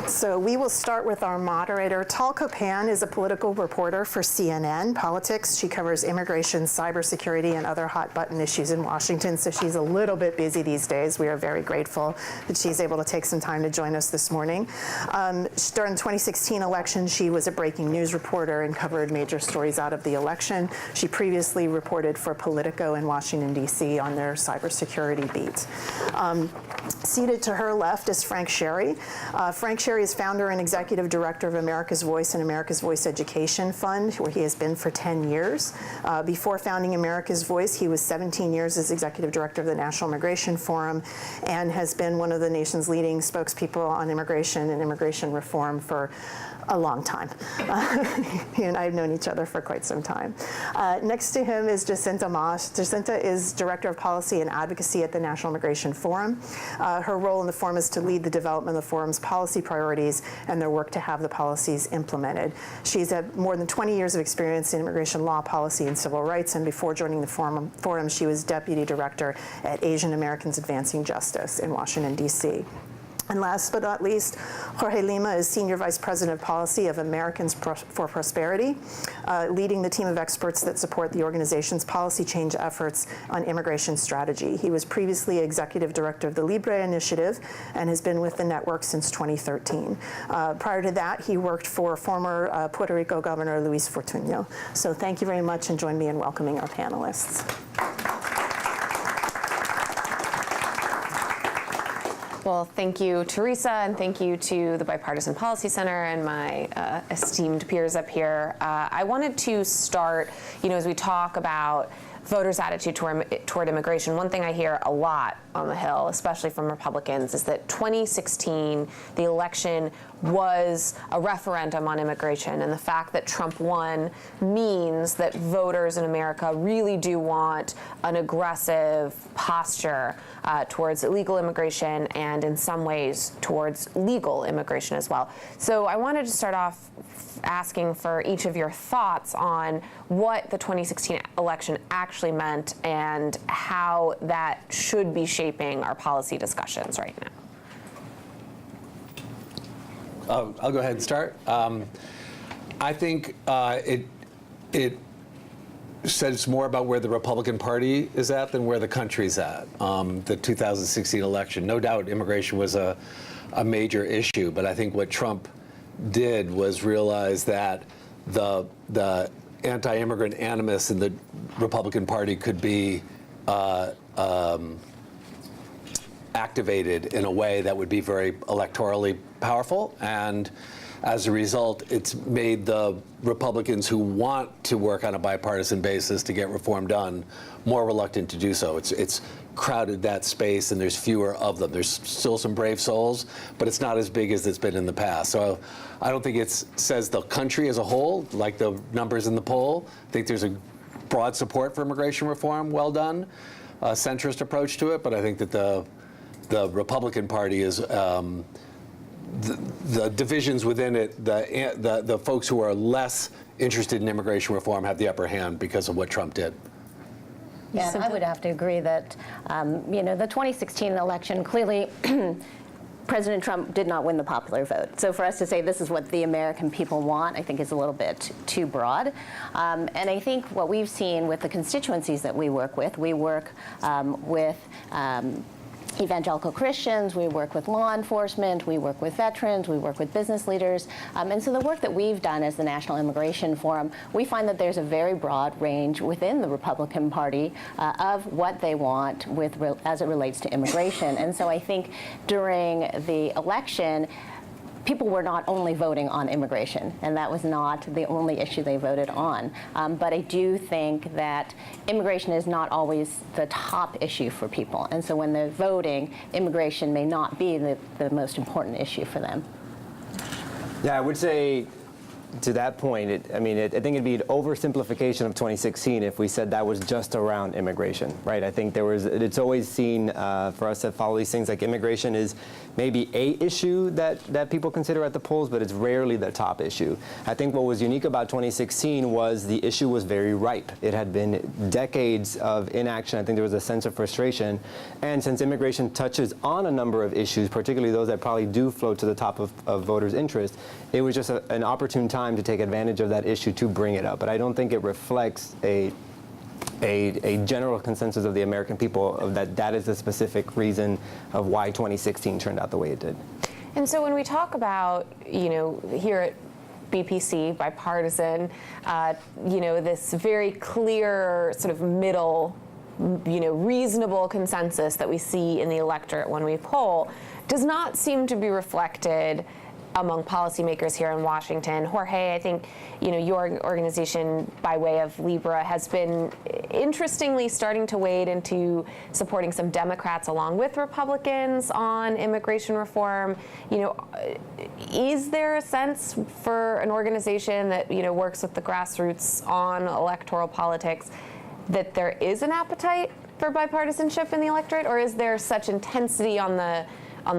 So we will start with our moderator. Tal Kopan is a political reporter for CNN Politics. She covers immigration, cybersecurity, and other hot-button issues in Washington, so she's a little bit busy these days. We are very grateful that she's able to take some time to join us this morning. During the 2016 election, she was a breaking news reporter and covered major stories out of the election. She previously reported for Politico in Washington, D.C. on their cybersecurity beat. Seated to her left is Frank Sherry. Frank Sherry is founder and executive director of America's Voice and America's Voice Education Fund, where he has been for 10 years. Before founding America's Voice, he was 17 years as executive director of the National Immigration Forum and has been one of the nation's leading spokespeople on immigration and immigration reform for a long time. He and I have known each other for quite some time. Next to him is Jacinta Moss. Jacinta is Director of Policy and Advocacy at the National Immigration Forum. Her role in the forum is to lead the development of the forum's policy priorities and their work to have the policies implemented. She's had more than 20 years of experience in immigration law, policy, and civil rights, and before joining the forum she was Deputy Director at Asian Americans Advancing Justice in Washington, D.C. And last but not least, Jorge Lima is Senior Vice President of Policy of Americans for Prosperity, leading the team of experts that support the organization's policy change efforts on immigration strategy. He was previously Executive Director of the Libre Initiative and has been with the network since 2013. Prior to that, he worked for former Puerto Rico Governor Luis Fortuño. So thank you very much, and join me in welcoming our panelists. Well, thank you, Teresa, and thank you to the Bipartisan Policy Center and my esteemed peers up here. I wanted to start, as we talk about voters' attitude toward immigration, one thing I hear a lot on the Hill, especially from Republicans, is that 2016, the election was a referendum on immigration, and the fact that Trump won means that voters in America really do want an aggressive posture towards illegal immigration and in some ways towards legal immigration as well. So I wanted to start off asking for each of your thoughts on what the 2016 election actually meant and how that should be shaping our policy discussions right now. I'll go ahead and start. I think it says more about where the Republican Party is at than where the country's at. The 2016 election, no doubt immigration was a major issue, but I think what Trump did was realize that the anti-immigrant animus in the Republican Party could be activated in a way that would be very electorally powerful, and as a result, it's made the Republicans who want to work on a bipartisan basis to get reform done more reluctant to do so. It's crowded that space, and there's fewer of them. There's still some brave souls, but it's not as big as it's been in the past. So I don't think it says the country as a whole, like the numbers in the poll. I think there's a broad support for immigration reform, well done, a centrist approach to it, but I think that the Republican Party is the divisions within it, the folks who are less interested in immigration reform have the upper hand because of what Trump did. Yeah, and I would have to agree that, the 2016 election, clearly President Trump did not win the popular vote. So for us to say this is what the American people want, I think is a little bit too broad. And I think what we've seen with the constituencies that we work with with evangelical Christians, we work with law enforcement, we work with veterans, we work with business leaders. And so the work that we've done as the National Immigration Forum, we find that there's a very broad range within the Republican Party of what they want as it relates to immigration. And so I think during the election, people were not only voting on immigration, and that was not the only issue they voted on. But I do think that immigration is not always the top issue for people. And so when they're voting, immigration may not be the most important issue for them. Yeah, I would say to that point, I think it'd be an oversimplification of 2016 if we said that was just around immigration, right? I think it's always seen for us that follow these things like immigration is maybe a issue that people consider at the polls, but it's rarely the top issue. I think what was unique about 2016 was the issue was very ripe. It had been decades of inaction. I think there was a sense of frustration. And since immigration touches on a number of issues, particularly those that probably do float to the top of voters' interest, it was just an opportune time to take advantage of that issue to bring it up. But I don't think it reflects a general consensus of the American people of that is the specific reason of why 2016 turned out the way it did. And so when we talk about, here at BPC, bipartisan, this very clear sort of middle, reasonable consensus that we see in the electorate when we poll does not seem to be reflected among policymakers here in Washington. Jorge, I think, your organization, by way of Libra, has been interestingly starting to wade into supporting some Democrats along with Republicans on immigration reform. Is there a sense for an organization that, works with the grassroots on electoral politics that there is an appetite for bipartisanship in the electorate, or is there such intensity on the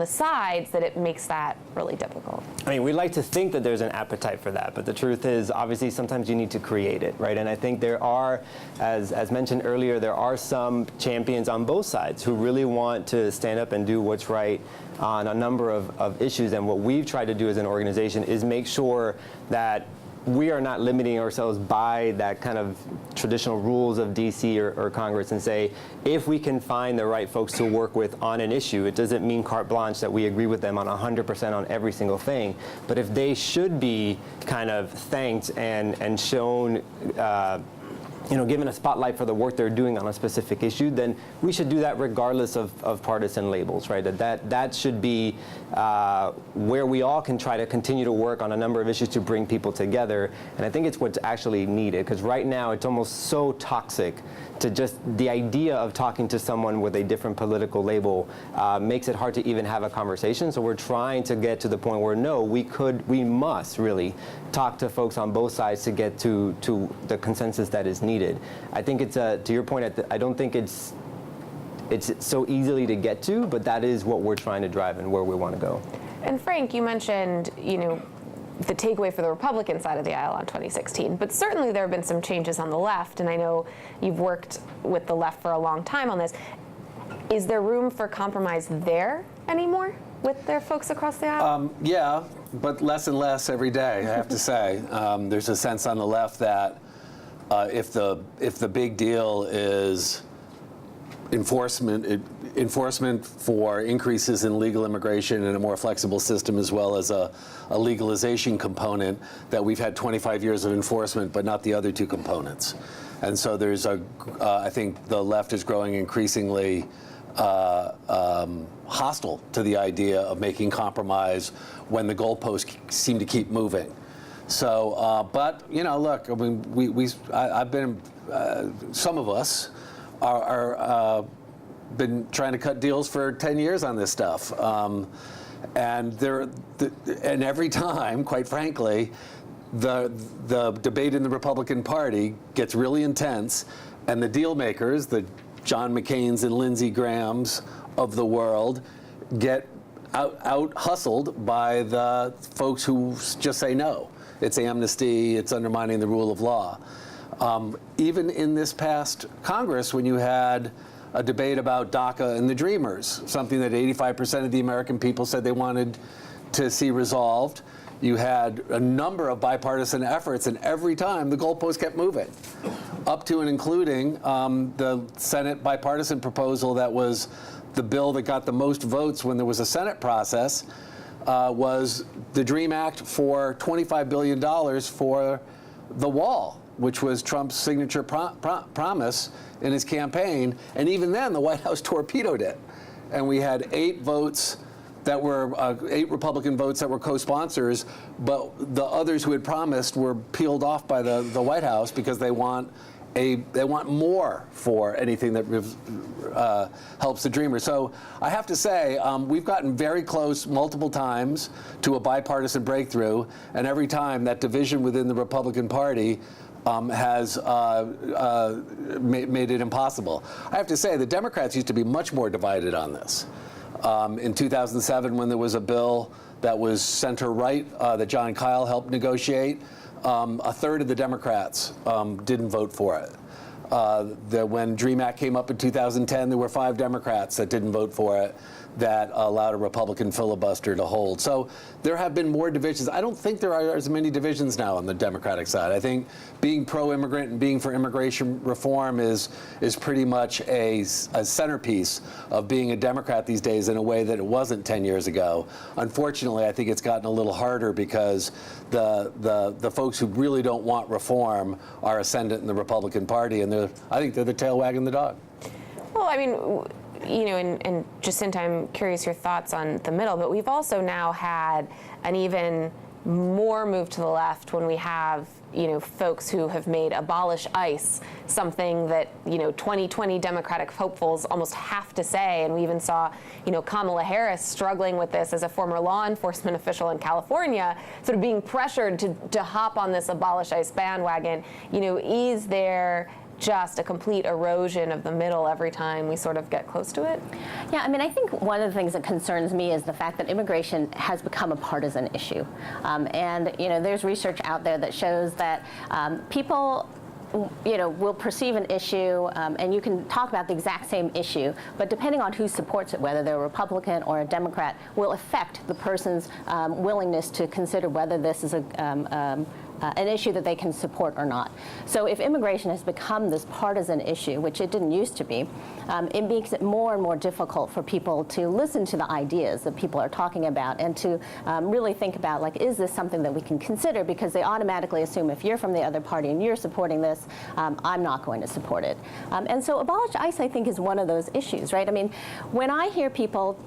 sides that it makes that really difficult? I mean, we like to think that there's an appetite for that, but the truth is, obviously, sometimes you need to create it, right? And I think there are, as mentioned earlier, there are some champions on both sides who really want to stand up and do what's right on a number of issues. And what we've tried to do as an organization is make sure that we are not limiting ourselves by that kind of traditional rules of DC or Congress and say, if we can find the right folks to work with on an issue, it doesn't mean carte blanche that we agree with them on 100% on every single thing. But if they should be kind of thanked and shown given a spotlight for the work they're doing on a specific issue, then we should do that regardless of partisan labels, right? That should be where we all can try to continue to work on a number of issues to bring people together. And I think it's what's actually needed, because right now it's almost so toxic to just the idea of talking to someone with a different political label makes it hard to even have a conversation. So we're trying to get to the point where we must really talk to folks on both sides to get to the consensus that is needed. I think it's to your point. I don't think it's so easily to get to, but that is what we're trying to drive and where we want to go. And Frank, you mentioned, the takeaway for the Republican side of the aisle on 2016, but certainly there have been some changes on the left, and I know you've worked with the left for a long time on this. Is there room for compromise there anymore with their folks across the aisle? Yeah, but less and less every day, I have to say. There's a sense on the left that if the big deal is enforcement for increases in legal immigration and a more flexible system, as well as a legalization component, that we've had 25 years of enforcement, but not the other two components. And so there's I think the left is growing increasingly hostile to the idea of making compromise when the goalposts seem to keep moving. So, but look, I mean, I've been, some of us are been trying to cut deals for 10 years on this stuff, and every time, quite frankly, the debate in the Republican Party gets really intense, and the deal makers, the John McCain's and Lindsey Graham's of the world, get out hustled by the folks who just say no. It's amnesty, it's undermining the rule of law. Even in this past Congress, when you had a debate about DACA and the Dreamers, something that 85% of the American people said they wanted to see resolved, you had a number of bipartisan efforts, and every time the goalpost kept moving, up to and including the Senate bipartisan proposal that was the bill that got the most votes when there was a Senate process, was the DREAM Act for $25 billion for the wall, which was Trump's signature promise in his campaign. And even then, the White House torpedoed it. And we had 8 votes that were 8 Republican votes that were co-sponsors, but the others who had promised were peeled off by the White House because they want more for anything that helps the dreamer. So I have to say, we've gotten very close multiple times to a bipartisan breakthrough, and every time that division within the Republican Party has made it impossible. I have to say, the Democrats used to be much more divided on this. In 2007, when there was a bill that was center-right that John Kyle helped negotiate, a third of the Democrats didn't vote for it. When DREAM Act came up in 2010, there were 5 Democrats that didn't vote for it, that allowed a Republican filibuster to hold. So there have been more divisions. I don't think there are as many divisions now on the Democratic side. I think being pro-immigrant and being for immigration reform is pretty much a centerpiece of being a Democrat these days in a way that it wasn't 10 years ago. Unfortunately, I think it's gotten a little harder because the folks who really don't want reform are ascendant in the Republican Party, and I think they're the tail wagging the dog. Well, I mean, you know, and Jacinta, I'm curious your thoughts on the middle, but we've also now had an even more move to the left when we have, you know, folks who have made abolish ICE something that, you know, 2020 Democratic hopefuls almost have to say. And we even saw, you know, Kamala Harris struggling with this as a former law enforcement official in California, sort of being pressured to hop on this abolish ICE bandwagon. You know, is there just a complete erosion of the middle every time we sort of get close to it? Yeah, I mean, I think one of the things that concerns me is the fact that immigration has become a partisan issue. And, you know, there's research out there that shows that people, you know, will perceive an issue, and you can talk about the exact same issue, but depending on who supports it, whether they're a Republican or a Democrat, will affect the person's willingness to consider whether this is an issue that they can support or not. So if immigration has become this partisan issue, which it didn't used to be, it makes it more and more difficult for people to listen to the ideas that people are talking about and to really think about, like, is this something that we can consider? Because they automatically assume if you're from the other party and you're supporting this, I'm not going to support it. And so abolish ICE, I think, is one of those issues, right? I mean, when I hear people,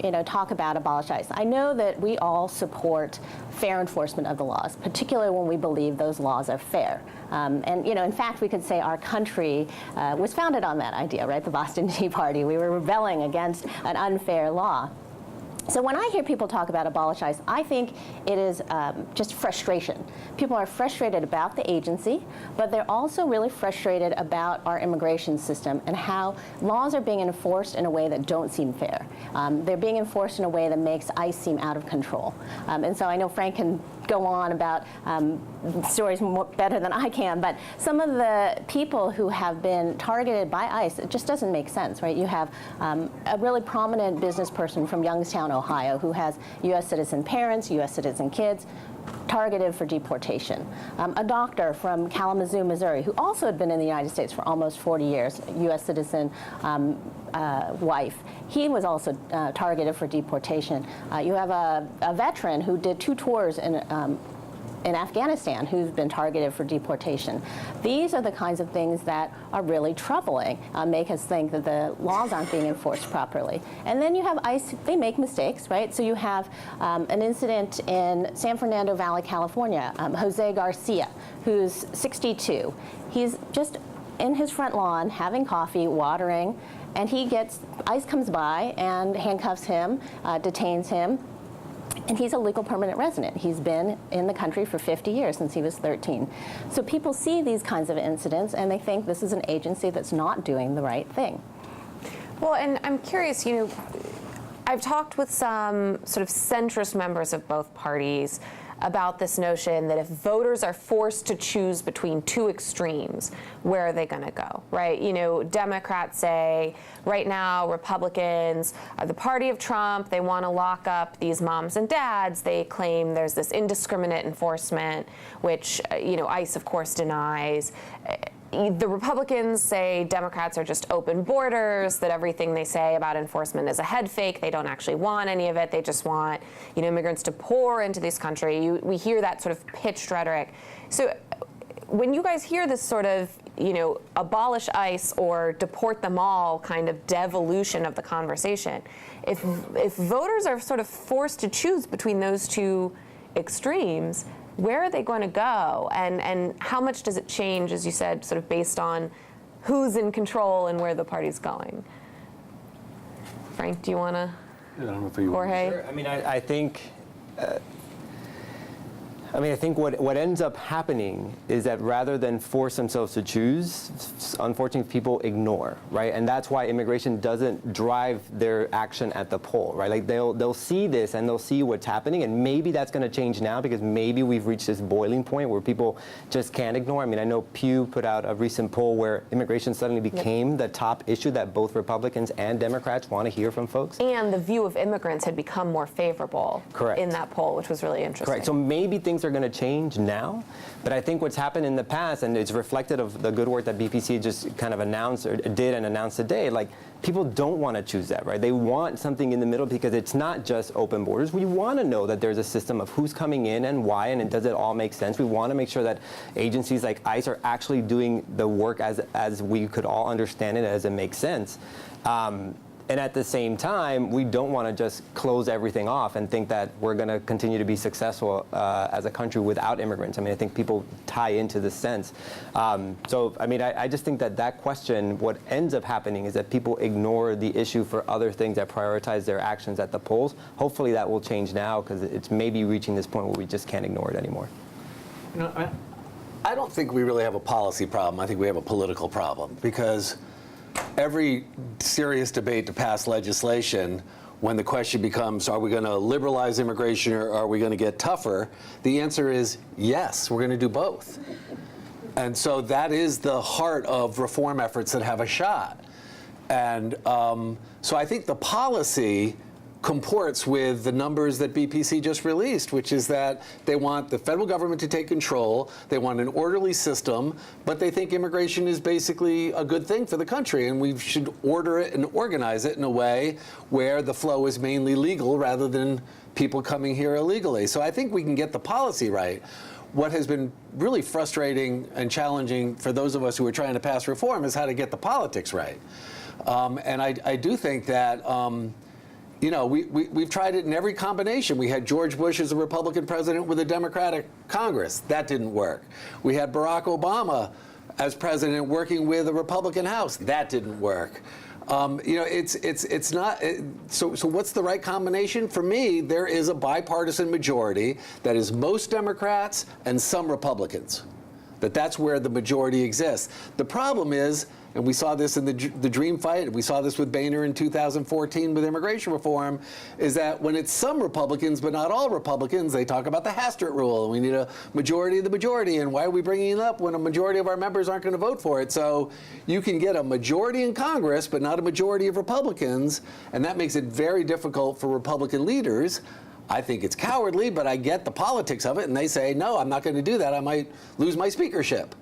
you know, talk about abolish ICE, I know that we all support fair enforcement of the laws, particularly when we believe those laws are fair. And, you know, in fact, we could say our country was founded on that idea, right? The Boston Tea Party. We were rebelling against an unfair law. So when I hear people talk about abolish ICE, I think it is just frustration. People are frustrated about the agency, but they're also really frustrated about our immigration system and how laws are being enforced in a way that don't seem fair. They're being enforced in a way that makes ICE seem out of control. And so I know Frank can go on about stories better than I can, but some of the people who have been targeted by ICE, it just doesn't make sense, right? You have a really prominent business person from Youngstown, Ohio, who has U.S. citizen parents, U.S. citizen kids, targeted for deportation. A doctor from Kalamazoo, Missouri, who also had been in the United States for almost 40 years, U.S. citizen wife. He was also targeted for deportation. You have a veteran who did 2 tours in Afghanistan who's been targeted for deportation. These are the kinds of things that are really troubling, make us think that the laws aren't being enforced properly. And then you have ICE, they make mistakes, right? So you have an incident in San Fernando Valley, California, Jose Garcia, who's 62. He's just in his front lawn having coffee, watering, and ICE comes by and handcuffs him, detains him. And he's a legal permanent resident. He's been in the country for 50 years, since he was 13. So people see these kinds of incidents and they think this is an agency that's not doing the right thing. Well, and I'm curious, you know, I've talked with some sort of centrist members of both parties about this notion that if voters are forced to choose between 2 extremes, where are they going to go, right? You know, Democrats say right now Republicans are the party of Trump. They want to lock up these moms and dads. They claim there's this indiscriminate enforcement, which, you know, ICE, of course, denies. The Republicans say Democrats are just open borders, that everything they say about enforcement is a head fake. They don't actually want any of it. They just want, you know, immigrants to pour into this country. We hear that sort of pitched rhetoric. So when you guys hear this sort of, you know, abolish ICE or deport them all kind of devolution of the conversation, if voters are sort of forced to choose between those 2 extremes, where are they going to go? And how much does it change, as you said, sort of based on who's in control and where the party's going? Frank, do you want to? I don't know if you Jorge? Sure. I mean, I think I mean, I think what ends up happening is that rather than force themselves to choose, unfortunately, people ignore, right? And that's why immigration doesn't drive their action at the poll, right? Like they'll see this and they'll see what's happening, and maybe that's going to change now because maybe we've reached this boiling point where people just can't ignore. I mean, I know Pew put out a recent poll where immigration suddenly became the top issue that both Republicans and Democrats want to hear from folks. And the view of immigrants had become more favorable in that poll, which was really interesting. Correct. So maybe things are going to change now, but I think what's happened in the past, and it's reflected of the good work that BPC just kind of announced or did and announced today, like people don't want to choose that, right? They want something in the middle because it's not just open borders. We want to know that there's a system of who's coming in and why, and does it all make sense? We want to make sure that agencies like ICE are actually doing the work as we could all understand it, as it makes sense. And at the same time, we don't want to just close everything off and think that we're going to continue to be successful as a country without immigrants. I mean, I think people tie into this sense. So, I mean, I just think that question, what ends up happening is that people ignore the issue for other things that prioritize their actions at the polls. Hopefully that will change now because it's maybe reaching this point where we just can't ignore it anymore. You know, I don't think we really have a policy problem. I think we have a political problem because every serious debate to pass legislation, when the question becomes, are we going to liberalize immigration or are we going to get tougher? The answer is yes, we're going to do both. And so that is the heart of reform efforts that have a shot. And so I think the policy comports with the numbers that BPC just released, which is that they want the federal government to take control, they want an orderly system, but they think immigration is basically a good thing for the country, and we should order it and organize it in a way where the flow is mainly legal rather than people coming here illegally. So I think we can get the policy right. What has been really frustrating and challenging for those of us who are trying to pass reform is how to get the politics right. And I do think that you know, we've tried it in every combination. We had George Bush as a Republican president with a Democratic Congress. That didn't work. We had Barack Obama as president working with a Republican House. That didn't work. You know, it's not. So what's the right combination? For me, there is a bipartisan majority that is most Democrats and some Republicans. That's where the majority exists. The problem is, and we saw this in the Dream fight, we saw this with Boehner in 2014 with immigration reform, is that when it's some Republicans, but not all Republicans, they talk about the Hastert rule, and we need a majority of the majority, and why are we bringing it up when a majority of our members aren't going to vote for it? So you can get a majority in Congress, but not a majority of Republicans, and that makes it very difficult for Republican leaders. I think it's cowardly, but I get the politics of it, and they say, no, I'm not going to do that. I might lose my speakership.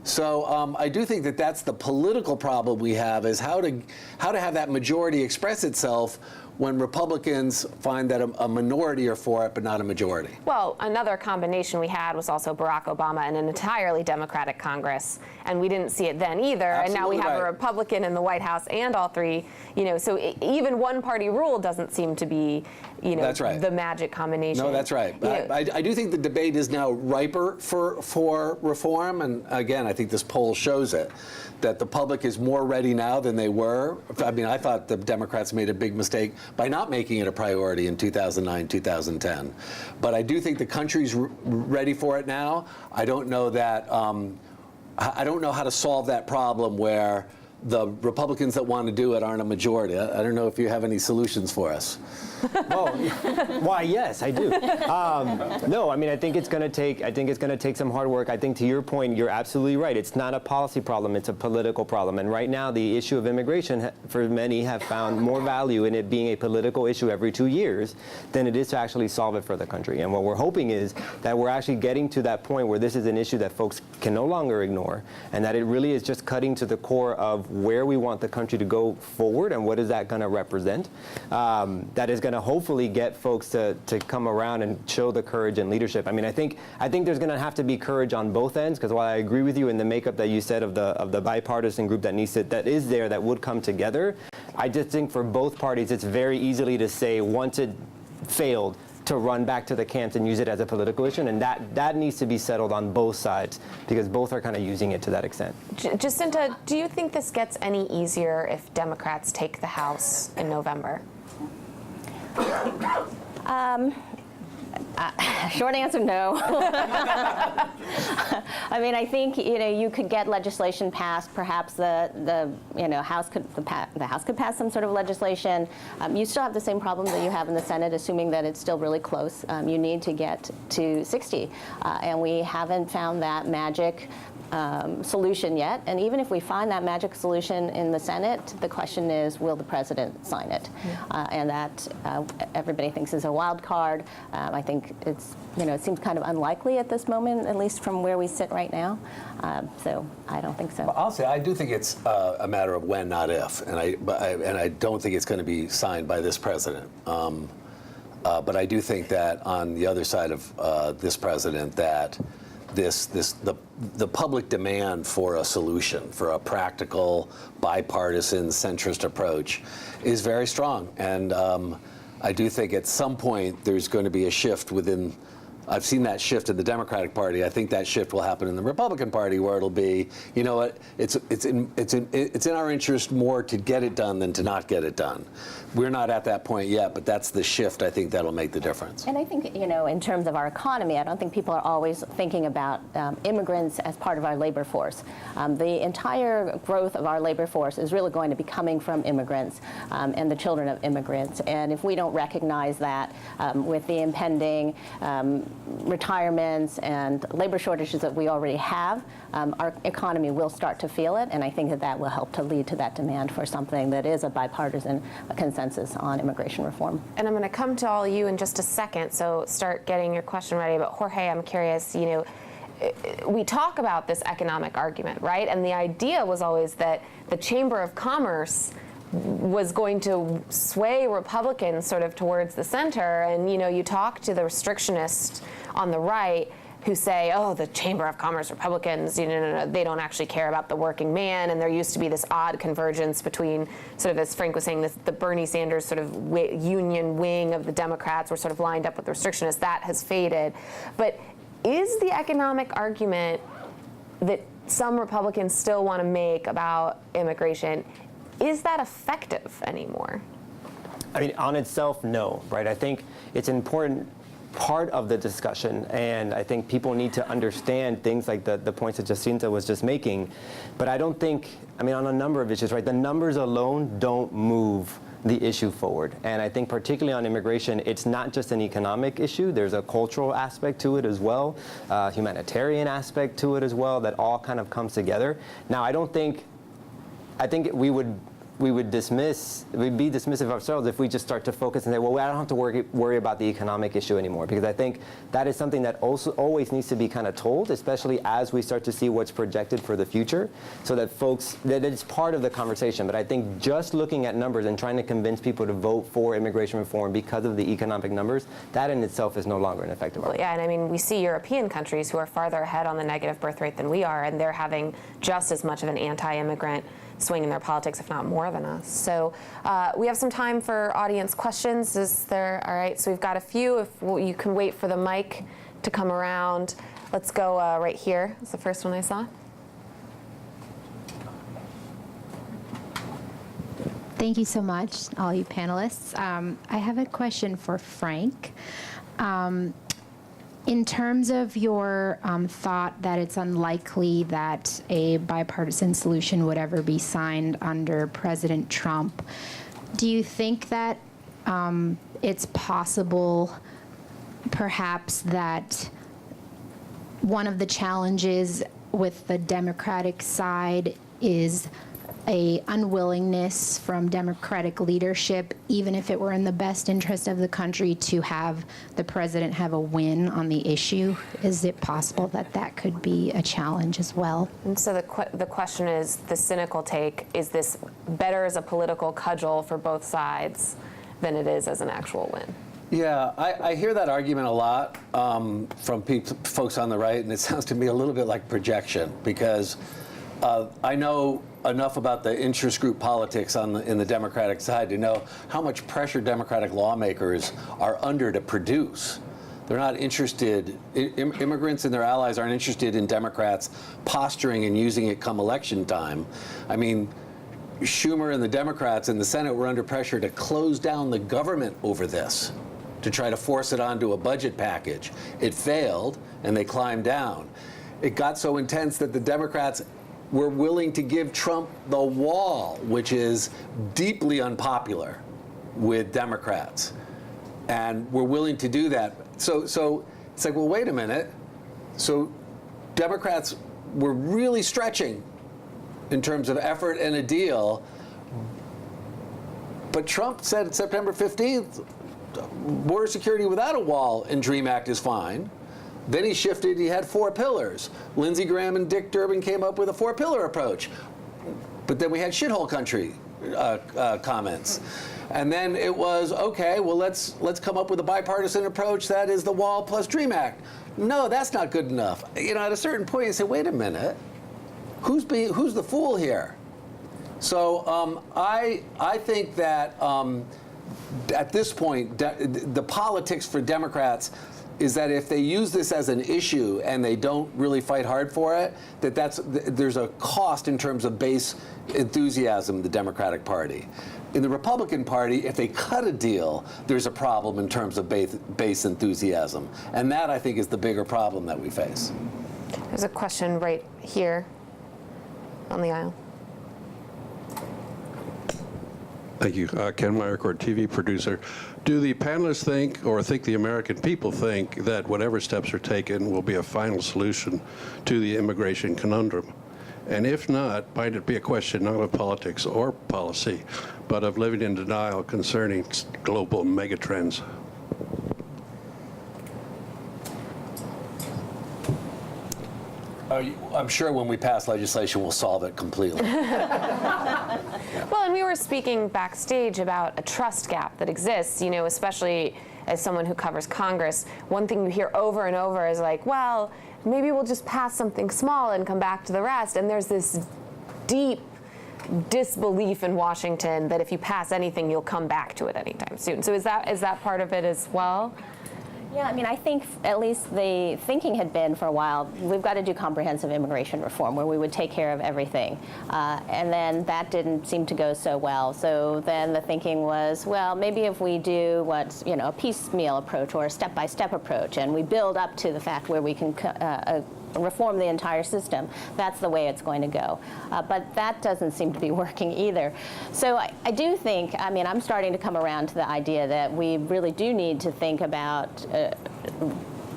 So I do think that that's the political problem we have, is how to have that majority express itself when Republicans find that a minority are for it, but not a majority. Well, another combination we had was also Barack Obama and an entirely Democratic Congress, and we didn't see it then either. Absolutely. And now we have a Republican in the White House and all three. You know, so even one-party rule doesn't seem to be, you know, that's right. The magic combination. No, that's right. I do think the debate is now riper for reform, and again, I think this poll shows it, that the public is more ready now than they were. I mean, I thought the Democrats made a big mistake by not making it a priority in 2009, 2010. But I do think the country's ready for it now. I don't know that, I don't know how to solve that problem where the Republicans that want to do it aren't a majority. I don't know if you have any solutions for us. Well, why, yes, I do. No, I mean, I think it's going to take some hard work. I think, to your point, you're absolutely right. It's not a policy problem, it's a political problem. And right now, the issue of immigration, for many, have found more value in it being a political issue every 2 years than it is to actually solve it for the country. And what we're hoping is that we're actually getting to that point where this is an issue that folks can no longer ignore, and that it really is just cutting to the core of where we want the country to go forward and what is that going to represent. That is going to hopefully get folks to come around and show the courage and leadership. I mean, I think there's going to have to be courage on both ends, because while I agree with you in the makeup that you said of the bipartisan group that is there, that would come together, I just think for both parties it's very easily to say, once it failed, to run back to the camps and use it as a political issue, and that needs to be settled on both sides, because both are kind of using it to that extent. Jacinta, do you think this gets any easier if Democrats take the House in November? Short answer, no. I mean, I think you could get legislation passed. Perhaps the House could pass some sort of legislation. You still have the same problem that you have in the Senate, assuming that it's still really close. You need to get to 60, and we haven't found that magic solution yet. And even if we find that magic solution in the Senate, the question is, will the president sign it? And that everybody thinks is a wild card. I think it seems kind of unlikely at this moment, at least from where we sit right now. So I don't think so. Well, I'll say I do think it's a matter of when, not if, and I don't think it's going to be signed by this president. But I do think that on the other side of this president, that the public demand for a solution, for a practical, bipartisan, centrist approach is very strong. And I do think at some point there's going to be a shift within. I've seen that shift in the Democratic Party. I think that shift will happen in the Republican Party, where it'll be, you know what, it's in our interest more to get it done than to not get it done. We're not at that point yet, but that's the shift I think that'll make the difference. And I think, in terms of our economy, I don't think people are always thinking about immigrants as part of our labor force. The entire growth of our labor force is really going to be coming from immigrants and the children of immigrants. And if we don't recognize that with the impending retirements and labor shortages that we already have, our economy will start to feel it, and I think that will help to lead to that demand for something that is a bipartisan consensus on immigration reform. And I'm going to come to all of you in just a second, so start getting your question ready. But Jorge, I'm curious, we talk about this economic argument, right? And the idea was always that the Chamber of Commerce was going to sway Republicans sort of towards the center. And, you talk to the restrictionists on the right who say, oh, the Chamber of Commerce Republicans, they don't actually care about the working man. And there used to be this odd convergence between sort of, as Frank was saying, the Bernie Sanders sort of union wing of the Democrats were sort of lined up with the restrictionists. That has faded. But is the economic argument that some Republicans still want to make about immigration, is that effective anymore? I mean, on itself, no, right? I think it's an important part of the discussion, and I think people need to understand things like the points that Jacinta was just making. But I don't think, on a number of issues, right, the numbers alone don't move the issue forward. And I think particularly on immigration, it's not just an economic issue. There's a cultural aspect to it as well, humanitarian aspect to it as well, that all kind of comes together. Now, I think we'd be dismissive ourselves if we just start to focus and say, well, I don't have to worry about the economic issue anymore, because I think that is something that also always needs to be kind of told, especially as we start to see what's projected for the future, so that that it's part of the conversation. But I think just looking at numbers and trying to convince people to vote for immigration reform because of the economic numbers, that in itself is no longer an effective argument. Yeah, and we see European countries who are farther ahead on the negative birth rate than we are, and they're having just as much of an anti-immigrant swing in their politics, if not more than us. So we have some time for audience questions. All right, so we've got a few. If you can wait for the mic to come around. Let's go right here. That's the first one I saw. Thank you so much, all you panelists. I have a question for Frank. In terms of your thought that it's unlikely that a bipartisan solution would ever be signed under President Trump, do you think that it's possible, perhaps, that one of the challenges with the Democratic side is a unwillingness from Democratic leadership, even if it were in the best interest of the country, to have the president have a win on the issue? Is it possible that that could be a challenge as well? And so the question is, the cynical take, is this better as a political cudgel for both sides than it is as an actual win? Yeah, I hear that argument a lot from folks on the right, and it sounds to me a little bit like projection, because I know enough about the interest group politics in the Democratic side to know how much pressure Democratic lawmakers are under to produce. They're not interested, immigrants and their allies aren't interested in Democrats posturing and using it come election time. Schumer and the Democrats in the Senate were under pressure to close down the government over this. to try to force it onto a budget package. It failed, and they climbed down. It got so intense that the Democrats were willing to give Trump the wall, which is deeply unpopular with Democrats. And we're willing to do that. So it's like, well, wait a minute. So Democrats were really stretching in terms of effort and a deal. But Trump said September 15th, border security without a wall and DREAM Act is fine. Then he shifted, he had 4 pillars. Lindsey Graham and Dick Durbin came up with a 4-pillar approach. But then we had shithole country comments. And then it was, okay, well, let's come up with a bipartisan approach that is the wall plus DREAM Act. No, that's not good enough. You know, at a certain point, you say, wait a minute, who's the fool here? So I think that at this point, the politics for Democrats is that if they use this as an issue and they don't really fight hard for it, there's a cost in terms of base enthusiasm, the Democratic Party. In the Republican Party, if they cut a deal, there's a problem in terms of base enthusiasm. And that, I think, is the bigger problem that we face. There's a question right here on the aisle. Thank you. Ken Myercourt, TV producer. Do the panelists think, or think the American people think, that whatever steps are taken will be a final solution to the immigration conundrum? And if not, might it be a question not of politics or policy, but of living in denial concerning global megatrends? I'm sure when we pass legislation, we'll solve it completely. Well, and we were speaking backstage about a trust gap that exists, you know, especially as someone who covers Congress. One thing you hear over and over is like, well, maybe we'll just pass something small and come back to the rest. And there's this deep disbelief in Washington that if you pass anything, you'll come back to it anytime soon. So is that part of it as well? Yeah, I mean, I think at least the thinking had been for a while, we've got to do comprehensive immigration reform where we would take care of everything. And then that didn't seem to go so well. So then the thinking was, well, maybe if we do what's, you know, a piecemeal approach or a step-by-step approach, and we build up to the fact where we can reform the entire system, that's the way it's going to go. But that doesn't seem to be working either. So I do think, I mean, I'm starting to come around to the idea that we really do need to think about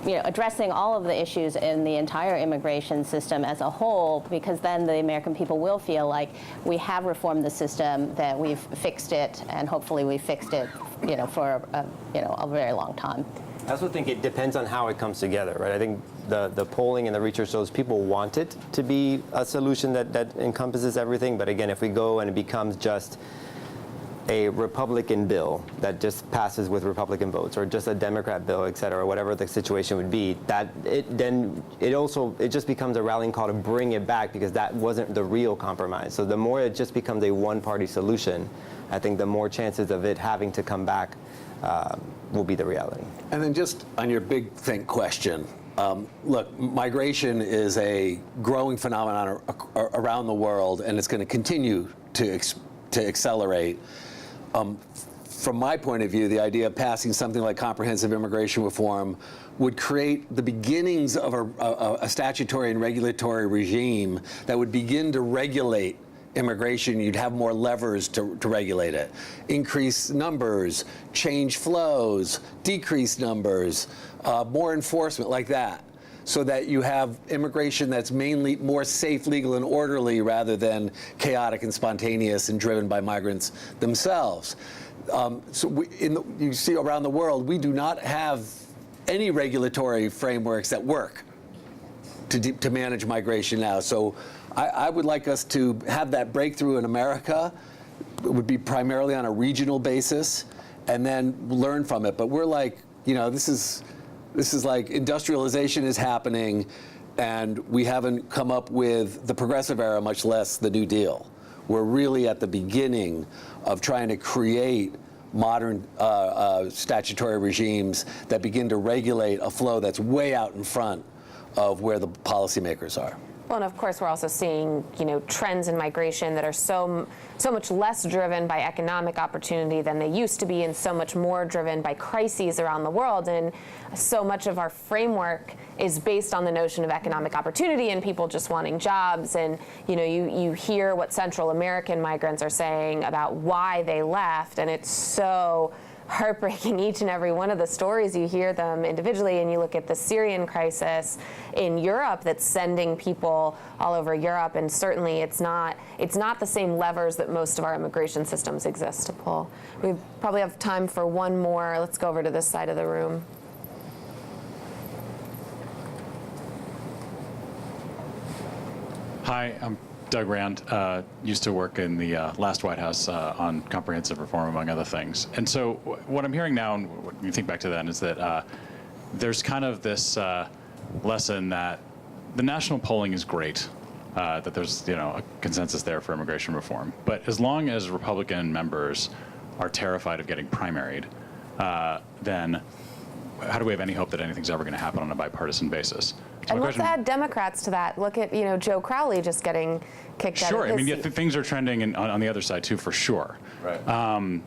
you know, addressing all of the issues in the entire immigration system as a whole, because then the American people will feel like we have reformed the system, that we've fixed it, and hopefully we've fixed it, you know, for a very long time. I also think it depends on how it comes together, right? I think the polling and the research shows people want it to be a solution that encompasses everything. But again, if we go and it becomes just a Republican bill that just passes with Republican votes, or just a Democrat bill, et cetera, whatever the situation would be, it just becomes a rallying call to bring it back, because that wasn't the real compromise. So the more it just becomes a one-party solution, I think the more chances of it having to come back will be the reality. And then just on your big think question, look, migration is a growing phenomenon around the world, and it's going to continue to accelerate. From my point of view, the idea of passing something like comprehensive immigration reform would create the beginnings of a statutory and regulatory regime that would begin to regulate immigration. You'd have more levers to regulate it. Increase numbers, change flows, decrease numbers, more enforcement, like that, so that you have immigration that's mainly more safe, legal, and orderly rather than chaotic and spontaneous and driven by migrants themselves. You see around the world, we do not have any regulatory frameworks that work to manage migration now. So I would like us to have that breakthrough in America. It would be primarily on a regional basis, and then learn from it. But we're like, you know, this is like industrialization is happening, and we haven't come up with the progressive era, much less the New Deal. We're really at the beginning of trying to create modern statutory regimes that begin to regulate a flow that's way out in front of where the policymakers are. Well, and of course, we're also seeing, trends in migration that are so much less driven by economic opportunity than they used to be, and so much more driven by crises around the world. And so much of our framework is based on the notion of economic opportunity and people just wanting jobs. And you hear what Central American migrants are saying about why they left, and it's so heartbreaking. Each and every one of the stories, you hear them individually, and you look at the Syrian crisis in Europe that's sending people all over Europe, and certainly it's not the same levers that most of our immigration systems exist to pull. We probably have time for one more. Let's go over to this side of the room. Hi, I'm Doug Rand. Used to work in the last White House on comprehensive reform, among other things. And so what I'm hearing now, and when you think back to that, is that there's kind of this lesson that the national polling is great, that there's a consensus there for immigration reform. But as long as Republican members are terrified of getting primaried, then how do we have any hope that anything's ever going to happen on a bipartisan basis? So and let's add Democrats to that. Look at Joe Crowley just getting kicked out of his seat. Things are trending on the other side too, for sure. Right. And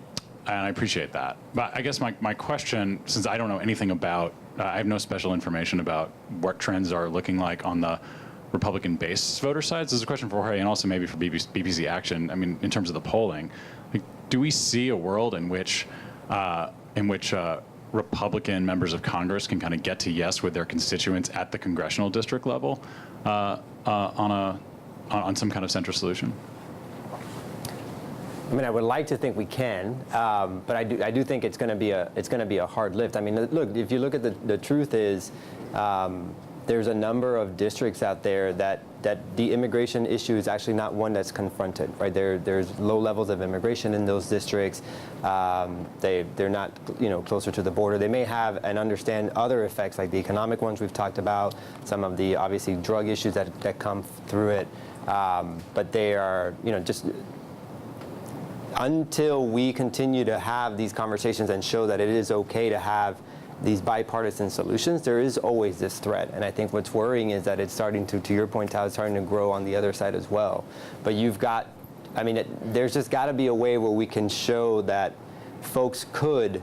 I appreciate that. But I guess my question, since I don't know anything about, I have no special information about what trends are looking like on the Republican base voter sides. This is a question for Jorge and also maybe for BBC Action. I mean, in terms of the polling, do we see a world in which Republican members of Congress can kind of get to yes with their constituents at the congressional district level on some kind of central solution? I mean, I would like to think we can, but I do think it's going to be a hard lift. I mean, look, if you look at the truth is, there's a number of districts out there that the immigration issue is actually not one that's confronted, right? There's low levels of immigration in those districts. They're not, closer to the border. They may have and understand other effects like the economic ones we've talked about, some of the obviously drug issues that come through it. But they are, just until we continue to have these conversations and show that it is okay to have these bipartisan solutions, there is always this threat. And I think what's worrying is that it's starting to your point, Tal, it's starting to grow on the other side as well. But there's just got to be a way where we can show that folks could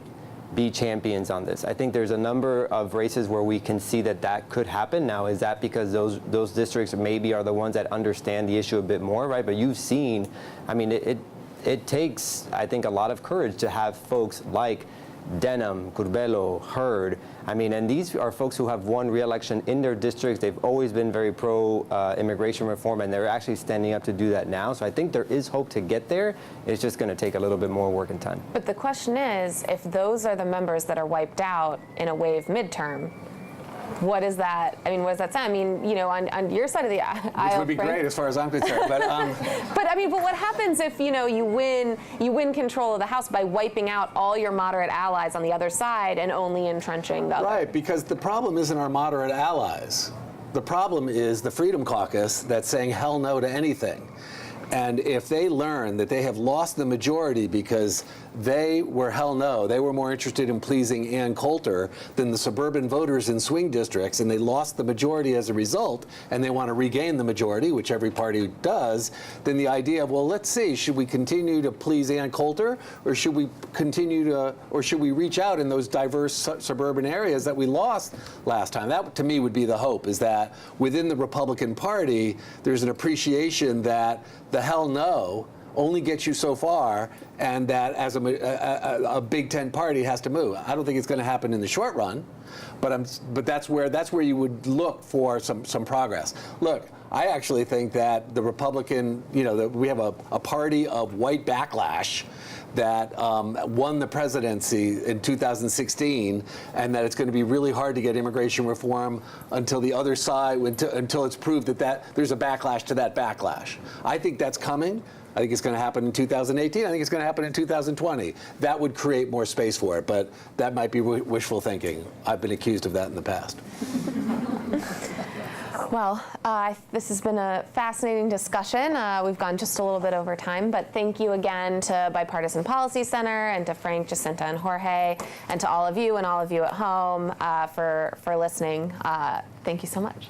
be champions on this. I think there's a number of races where we can see that could happen. Now, is that because those districts maybe are the ones that understand the issue a bit more, right? But you've seen, it takes, I think, a lot of courage to have folks like Denham, Curbelo, Hurd. And these are folks who have won re-election in their districts. They've always been very pro-immigration reform, and they're actually standing up to do that now. So I think there is hope to get there. It's just going to take a little bit more work and time. But the question is, if those are the members that are wiped out in a wave midterm, what is that? What does that sound? On your side of the aisle, which would be great as far as I'm concerned. But but what happens if you win control of the House by wiping out all your moderate allies on the other side and only entrenching the other? Right, because the problem isn't our moderate allies. The problem is the Freedom Caucus that's saying hell no to anything. And if they learn that they have lost the majority because they were hell no, they were more interested in pleasing Ann Coulter than the suburban voters in swing districts, and they lost the majority as a result, and they want to regain the majority, which every party does, then the idea of, well, let's see, should we continue to please Ann Coulter, or should we reach out in those diverse suburban areas that we lost last time? That, to me, would be the hope, is that within the Republican Party, there's an appreciation that the hell no only gets you so far, and that as a Big Ten party has to move. I don't think it's going to happen in the short run, but that's where you would look for some progress. Look, I actually think that the Republican, that we have a party of white backlash that won the presidency in 2016, and that it's going to be really hard to get immigration reform until the other side, until it's proved that there's a backlash to that backlash. I think that's coming. I think it's going to happen in 2018. I think it's going to happen in 2020. That would create more space for it, but that might be wishful thinking. I've been accused of that in the past. Well, this has been a fascinating discussion. We've gone just a little bit over time, but thank you again to Bipartisan Policy Center and to Frank, Jacinta, and Jorge, and to all of you at home for listening. Thank you so much.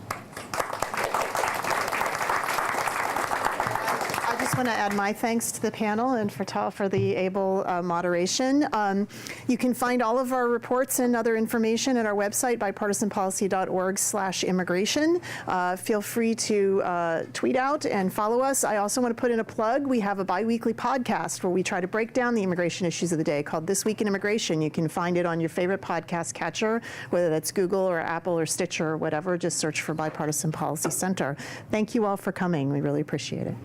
just want to add my thanks to the panel and for the able moderation. You can find all of our reports and other information at our website, bipartisanpolicy.org/immigration. Feel free to tweet out and follow us. I also want to put in a plug. We have a biweekly podcast where we try to break down the immigration issues of the day called This Week in Immigration. You can find it on your favorite podcast catcher, whether that's Google or Apple or Stitcher or whatever. Just search for Bipartisan Policy Center. Thank you all for coming. We really appreciate it.